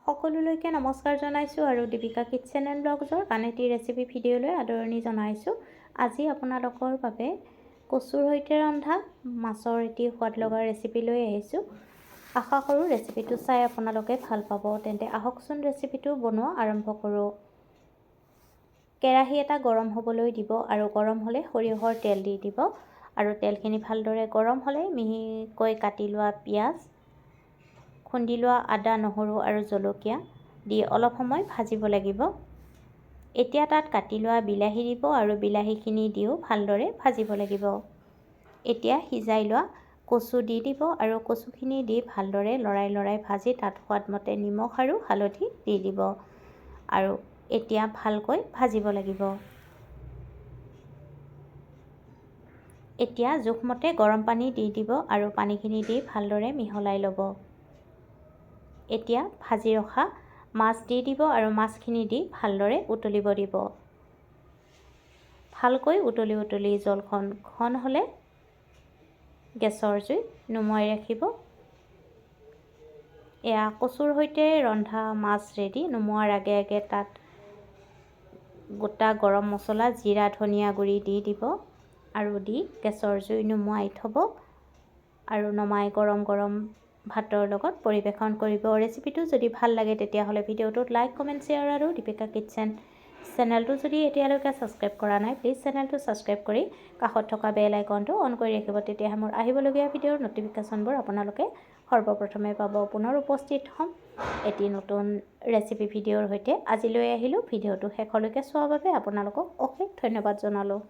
সকলোলৈকে নমস্কাৰ জনাইছোঁ আৰু দীপিকা কিটচেন এণ্ড ব্লগছৰ আন এটি ৰেচিপি ভিডিঅ'লৈ আদৰণি জনাইছোঁ। আজি আপোনালোকৰ বাবে কচুৰ সৈতে ৰন্ধা মাছৰ এটি সোৱাদ লগা ৰেচিপি লৈ আহিছোঁ। আশা কৰোঁ ৰেচিপিটো চাই আপোনালোকে ভাল পাব। তেন্তে আহকচোন ৰেচিপিটো বনোৱা আৰম্ভ কৰোঁ। কেৰাহী এটা গৰম হ'বলৈ দিব আৰু গৰম হ'লে সৰিয়হৰ তেল দি দিব আৰু তেলখিনি ভালদৰে গৰম হ'লে মিহিকৈ কাটি লোৱা পিঁয়াজ, খুন্দি লোৱা আদা, নহৰু আৰু জলকীয়া দি অলপ সময় ভাজিব লাগিব। এতিয়া তাত কাটি লোৱা বিলাহী দিব আৰু বিলাহীখিনি দিও ভালদৰে ভাজিব লাগিব। এতিয়া সিজাই লোৱা কচু দি দিব আৰু কচুখিনি দি ভালদৰে লৰাই ভাজি তাত সোৱাদমতে নিমখ আৰু হালধি দি দিব আৰু এতিয়া ভালকৈ ভাজিব লাগিব। এতিয়া জোখমতে গৰম পানী দি দিব আৰু পানীখিনি দি ভালদৰে মিহলাই ল'ব। এতিয়া ভাজি ৰখা মাছ দি দিব আৰু মাছখিনি দি ভালদৰে উতলিব দিব। ভালকৈ উতলি জলখন ঘন হ'লে গেছৰ জুই নুমুৱাই ৰাখিব। এয়া কচুৰ সৈতে ৰন্ধা মাছ ৰেডি। নুমুৱাৰ আগে তাত গোটা গৰম মছলা, জিৰা, ধনিয়া গুড়ি দি দিব আৰু দি গেছৰ জুই নুমুৱাই থ'ব আৰু নমাই গৰম ভাতৰ লগত পৰিৱেশন কৰিব। ৰেচিপিটো যদি ভাল লাগে তেতিয়াহ'লে ভিডিঅ'টোত লাইক, কমেণ্ট, শ্বেয়াৰ আৰু দীপিকা কিটচেন চেনেলটো যদি এতিয়ালৈকে ছাবস্ক্ৰাইব কৰা নাই প্লিজ চেনেলটো ছাবস্ক্ৰাইব কৰি কাষত থকা বেল আইকনটো অন কৰি ৰাখিব। তেতিয়াহে মোৰ আহিবলগীয়া ভিডিঅ'ৰ ন'টিফিকেশ্যনবোৰ আপোনালোকে সৰ্বপ্ৰথমে পাব। পুনৰ উপস্থিত হ'ম এটি নতুন ৰেচিপি ভিডিঅ'ৰ সৈতে। আজিলৈ আহিলোঁ। ভিডিঅ'টো শেষলৈকে চোৱাৰ বাবে আপোনালোকক অশেষ ধন্যবাদ জনালোঁ।